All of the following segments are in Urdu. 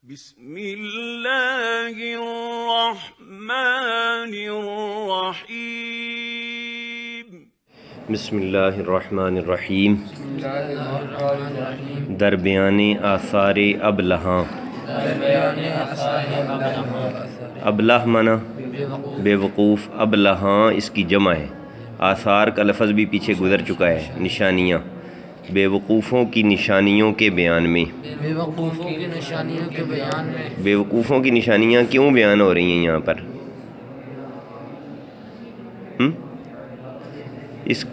بسم اللہ الرحمن الرحیم بسم اللہ الرحمن الرحیم در بیان آثار ابلہاں ابلہ معنی بے وقوف، ابلہاں اس کی جمع ہے۔ آثار کا لفظ بھی پیچھے گزر چکا ہے، نشانیاں، بے وقوفوں کی نشانیوں کے بیان میں۔ بے وقوفوں کی نشانیوں کے بیان میں بے وقوفوں کی نشانیاں کیوں بیان ہو رہی ہیں یہاں پر؟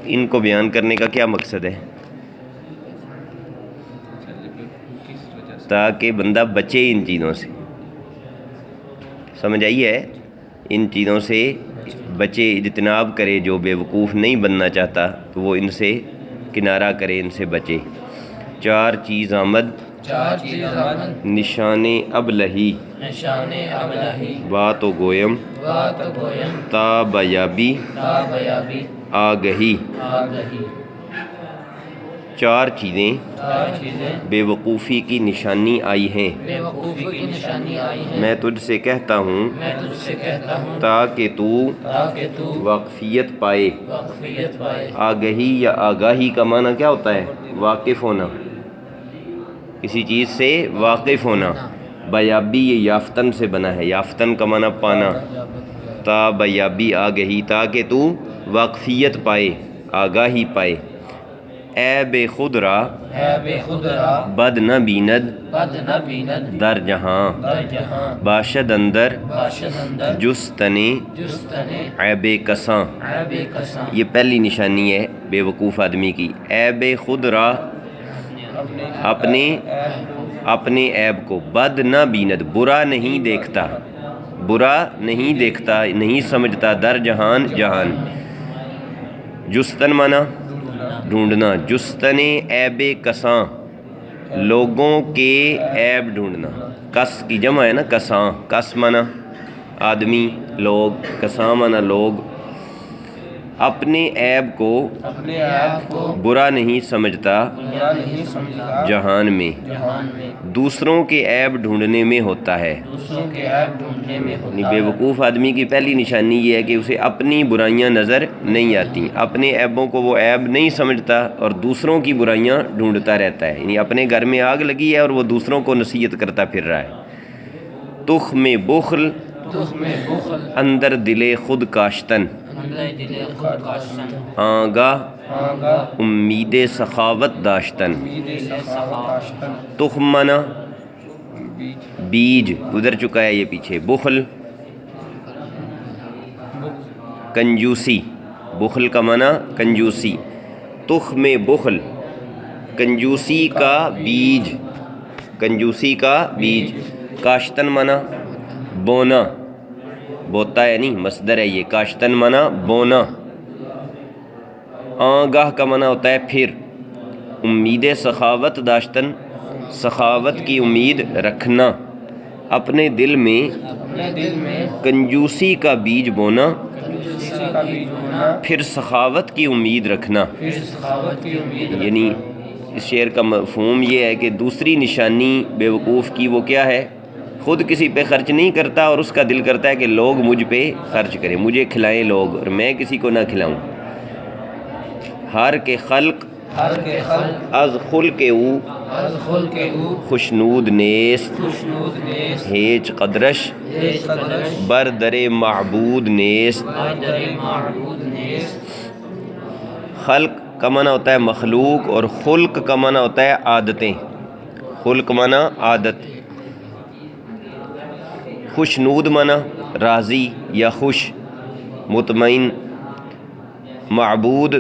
ان کو بیان کرنے کا کیا مقصد ہے؟ تاکہ بندہ بچے ان چیزوں سے، سمجھ آئی ہے؟ ان چیزوں سے بچے، اجتناب کرے۔ جو بے وقوف نہیں بننا چاہتا تو وہ ان سے کنارہ کرے، ان سے بچے۔ چار چیز آمد نشان ابلہی بات و گویم تا بیابی آگہی۔ چار چیزیں بے وقوفی کی نشانی آئی ہیں۔ میں تجھ سے کہتا ہوں تاکہ تو واقفیت پائے۔ آگہی یا آگاہی کا معنی کیا ہوتا ہے؟ واقف ہونا، کسی چیز سے واقف ہونا۔ بیابی یہ یافتن سے بنا ہے، یافتن کا معنی پانا۔ تا بیابی آگہی، تاکہ تو واقفیت پائے، آگاہی پائے۔ عیب خود را بد نہ بیند در جہاں، باشد اندر جستن عیب کساں۔ یہ پہلی نشانی ہے بے وقوف آدمی کی۔ عیب خود را، اپنے عیب کو، بد نہ بیند برا نہیں دیکھتا، برا نہیں دیکھتا، نہیں سمجھتا، در جہان جہان۔ جستن مانا ڈھونڈنا، جستن عیب کساں لوگوں کے عیب ڈھونڈنا۔ کس کی جمع ہے نا، کساں، کس مانا آدمی، لوگ، کساں مانا لوگ۔ اپنے عیب کو برا نہیں سمجھتا جہان میں، دوسروں کے عیب ڈھونڈنے میں ہوتا ہے۔ بے وقوف آدمی کی پہلی نشانی یہ ہے کہ اسے اپنی برائیاں نظر نہیں آتی، اپنے عیبوں کو وہ عیب نہیں سمجھتا اور دوسروں کی برائیاں ڈھونڈتا رہتا ہے۔ یعنی اپنے گھر میں آگ لگی ہے اور وہ دوسروں کو نصیحت کرتا پھر رہا ہے۔ تخم بخل اندر دل خود کاشتن، آگاہ امید سخاوت داشتن۔ تخم مانا بیج، گزر چکا ہے یہ پیچھے۔ بخل کنجوسی، بخل کا مانا کنجوسی۔ تخم بخل کنجوسی کا بیج، کنجوسی کا بیج۔ کاشتن مانا بونا، بوتا ہے نہیں، مصدر ہے یہ۔ کاشتن مانا بونا۔ آگاہ کا مانا ہوتا ہے پھر۔ امید سخاوت داشتن، سخاوت کی امید رکھنا۔ اپنے دل میں کنجوسی کا بیج بونا، پھر سخاوت کی امید رکھنا۔ یعنی اس شعر کا مفہوم یہ ہے کہ دوسری نشانی بے وقوف کی وہ کیا ہے؟ خود کسی پہ خرچ نہیں کرتا اور اس کا دل کرتا ہے کہ لوگ مجھ پہ خرچ کریں، مجھے کھلائیں لوگ اور میں کسی کو نہ کھلاؤں۔ ہر کے خلق از خلق او خوشنود نیست، ہیچ قدرش بر در معبود نیست۔ خلق کا معنی ہوتا ہے مخلوق اور خلق کا معنی ہوتا ہے عادتیں۔ خلق معنی عادت۔ خوشنود معنی راضی یا خوش، مطمئن۔ معبود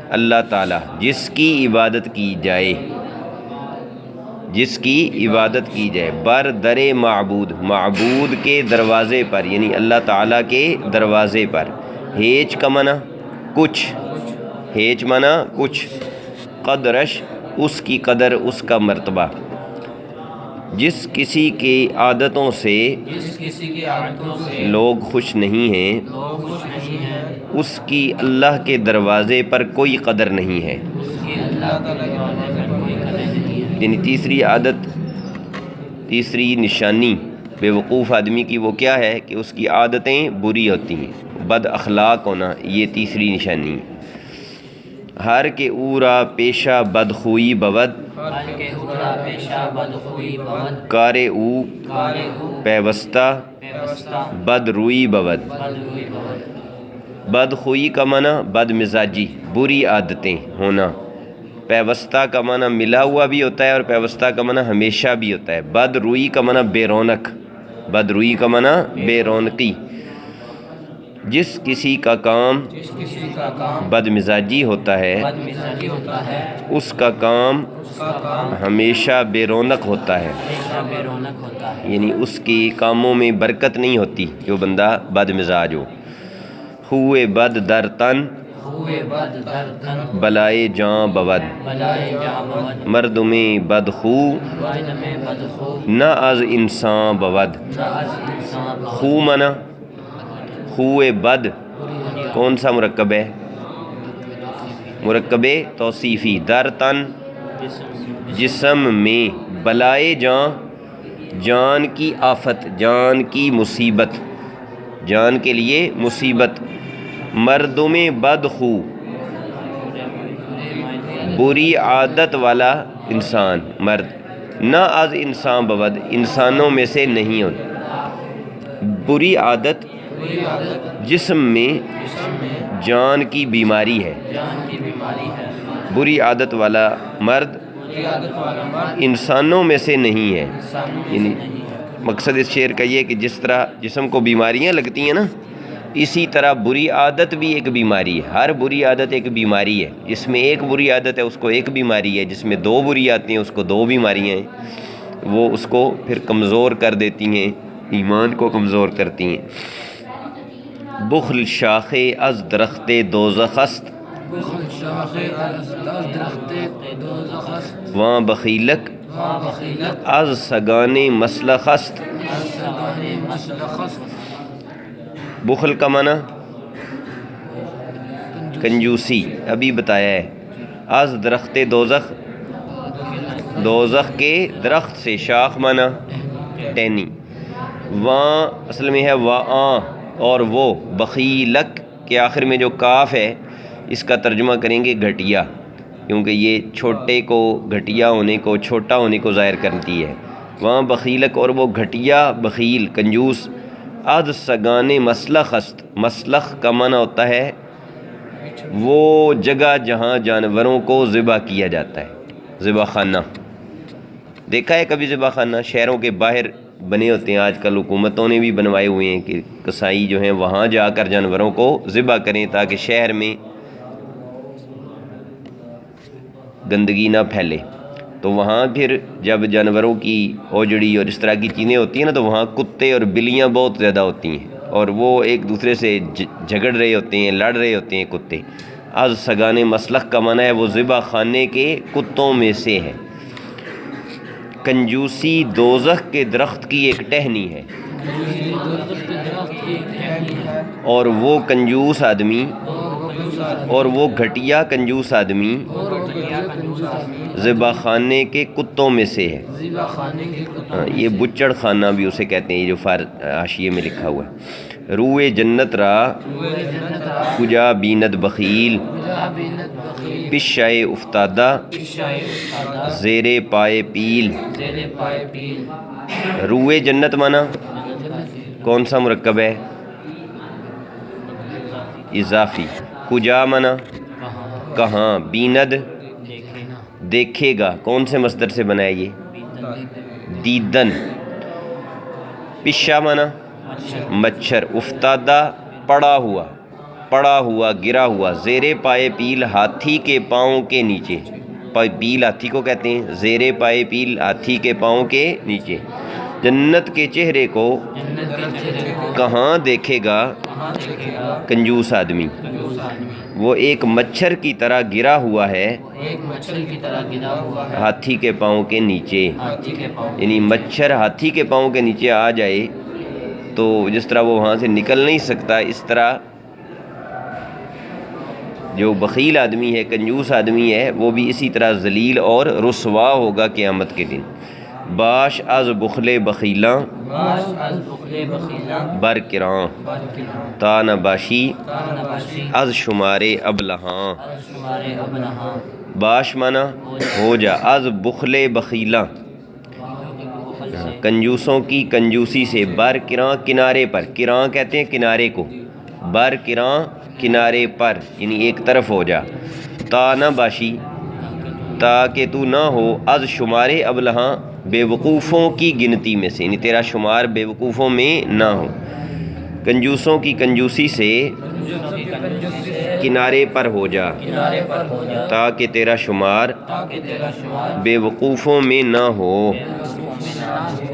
اللہ تعالیٰ، جس کی عبادت کی جائے، جس کی عبادت کی جائے۔ بر در معبود، معبود کے دروازے پر، یعنی اللہ تعالیٰ کے دروازے پر۔ ہیچ کا معنی کچھ، ہیچ معنی کچھ۔ قدرش اس کی قدر، اس کا مرتبہ۔ جس کسی کی عادتوں سے لوگ خوش نہیں ہیں، اس کی اللہ کے دروازے پر کوئی قدر نہیں ہے۔ یعنی تیسری عادت تیسری نشانی بیوقوف آدمی کی وہ کیا ہے کہ اس کی عادتیں بری ہوتی ہیں، بد اخلاق ہونا، یہ تیسری نشانی ہے۔ ہر کے اورا پیشہ بدخوئی بود، ہر کے اورا پیشہ بدخوئی بود، کار او کارے او پیوستہ پیوستہ بد روئی بود۔ بدروئی بود۔ بدخوئی کا معنی بد مزاجی، بری عادتیں ہونا۔ پیوستہ کا معنی ملا ہوا بھی ہوتا ہے اور پیوستہ کا معنی ہمیشہ بھی ہوتا ہے۔ بد روئی کا معنی بے رونق، بد روئی کا معنی بے رونقی۔ جس کسی کا کام جس کسی کا کام بد مزاجی ہوتا ہے بد مزاجی ہوتا ہے، اس کا کام اس کا کام ہمیشہ بے رونق ہوتا ہے، ہمیشہ بے رونق ہوتا ہے۔ یعنی اس کے کاموں میں برکت نہیں ہوتی جو بندہ بد مزاج ہو۔ ہوئے بد در تن ہوئے بد در تن، بلائے جاں بود، بلائے جاں بود، مرد میں بد خو مرد میں بدخو، نہ از انسان بود۔ نہ از انسان بود۔ خو منع خوئے بد کون سا مرکب ہے؟ مرکب توصیفی۔ در تن جسم میں، بلائے جاں جان کی آفت، جان کی مصیبت، جان کے لیے مصیبت۔ مردوں میں بد خو بری عادت والا انسان، مرد۔ نہ از انسان بود انسانوں میں سے نہیں ہوتا۔ بری عادت بری عادت جسم میں جسم میں جان کی بیماری ہے، جان کی بیماری ہے۔ بری عادت والا مرد بری عادت والا مرد انسانوں میں سے نہیں ہے۔ انسانوں میں سے یعنی نہیں ہے۔ مقصد اس شعر کا یہ ہے کہ جس طرح جسم کو بیماریاں لگتی ہیں نا، اسی طرح بری عادت بھی ایک بیماری ہے۔ ہر بری عادت ایک بیماری ہے۔ جس میں ایک بری عادت ہے اس کو ایک بیماری ہے، جس میں دو بری آتی ہیں اس کو دو بیماریاں ہیں۔ وہ اس کو پھر کمزور کر دیتی ہیں، ایمان کو کمزور کرتی ہیں۔ بخل شاخ از درخت دوزخ است، بخل شاخ از درخت دوزخ است، واں بخیلک وہاں بخیلت از سگان مسلخ است۔ از سگان مسلخ است۔ بخل کا معنی کنجوسی، ابھی بتایا ہے۔ از درخت دوزخ، دوزخ کے درخت سے، شاخ معنی ٹہنی۔ وہاں اصل میں ہے وہاں، اور وہ بخیلک کے آخر میں جو کاف ہے اس کا ترجمہ کریں گے گھٹیا، کیونکہ یہ چھوٹے کو، گھٹیا ہونے کو، چھوٹا ہونے کو ظاہر کرتی ہے۔ وہاں بخیلک، اور وہ گھٹیا بخیل کنجوس۔ از سگان مسلخ است، مسلخ کا معنی ہوتا ہے وہ جگہ جہاں جانوروں کو ذبح کیا جاتا ہے، ذبح خانہ۔ دیکھا ہے کبھی ذبح خانہ؟ شہروں کے باہر بنے ہوتے ہیں، آج کل حکومتوں نے بھی بنوائے ہوئے ہیں کہ قصائی جو ہیں وہاں جا کر جانوروں کو ذبح کریں تاکہ شہر میں گندگی نہ پھیلے۔ تو وہاں پھر جب جانوروں کی اوجڑی اور اس طرح کی چیزیں ہوتی ہیں نا، تو وہاں کتے اور بلیاں بہت زیادہ ہوتی ہیں اور وہ ایک دوسرے سے جھگڑ رہے ہوتے ہیں، لڑ رہے ہوتے ہیں کتے۔ از سگان مسلخ کا معنی ہے وہ ذبح خانے کے کتوں میں سے ہے۔ کنجوسی دوزخ کے درخت کی ایک ٹہنی ہے، دوزخ کے درخت کی ٹہنی ہے، اور وہ کنجوس آدمی، اور اور وہ گھٹیا کنجوس آدمی گھٹیا کنجوس آدمی ذبح خانے کے کتوں میں سے ہے۔ ذبح خانے کے کتوں ہاں، یہ بچڑ خانہ بھی اسے کہتے ہیں، یہ جو حاشیے میں لکھا ہوا ہے۔ روئے جنت را ہوئے جنت را کجا بیند بخیل، کجا بینت بخیل، پشائے افتادہ پیشائے استادہ، زیر پائے پیل۔ زیر پائے پیل۔ روئے جنت مانا کون سا مرکب ہے؟ اضافی۔ کجا مانا کہاں کہاں، بیند دیکھے نا، دیکھے گا، کون سے مصدر سے بنا ہے یہ؟ دیدن۔ پشا مانا مچھر، افتادہ پڑا ہوا، پڑا ہوا، گرا ہوا۔ زیر پائے پیل، ہاتھی کے پاؤں کے نیچے۔ پیل ہاتھی کو کہتے ہیں، زیر پائے پیل ہاتھی کے پاؤں کے نیچے۔ جنت کے چہرے کو جنت کے چہرے کو کہاں دیکھے گا کہاں دیکھے گا کنجوس آدمی؟ کنجوس آدمی۔ وہ ایک مچھر کی طرح گرا ہوا ہے ایک مچھر کی طرح گرا ہوا ہے ہاتھی کے پاؤں کے نیچے۔ ہاتھی کے پاؤں۔ یعنی مچھر ہاتھی کے پاؤں کے نیچے آ جائے تو جس طرح وہ وہاں سے نکل نہیں سکتا، اس طرح جو بخیل آدمی ہے، کنجوس آدمی ہے، وہ بھی اسی طرح ذلیل اور رسوا ہوگا قیامت کے دن۔ باش از بخل بخیلاں باش از بخل بخیلاں برکراں برکراں تا نہ باشی تان باشی از شمار ابلہاں از شمار ابلہاں باش مانا ہو جا از بخل بخیلاں بخل سے کنجوسوں کی کنجوسی سے برکراں کنارے پر، کراں کہتے ہیں کنارے کو، برکراں کنارے پر یعنی ایک طرف ہو جا، تا نہ باشی تاکہ تو نہ ہو از شمار ابلہاں بے وقوفوں کی گنتی میں سے، یعنی تیرا شمار بے وقوفوں میں نہ ہو، کنجوسوں کی کنجوسی سے کنارے پر ہو جا کنارے پر ہو جا تاکہ تیرا شمار تاکہ تیرا شمار بے وقوفوں میں نہ ہو۔ بے وقوف میں نہ ہو۔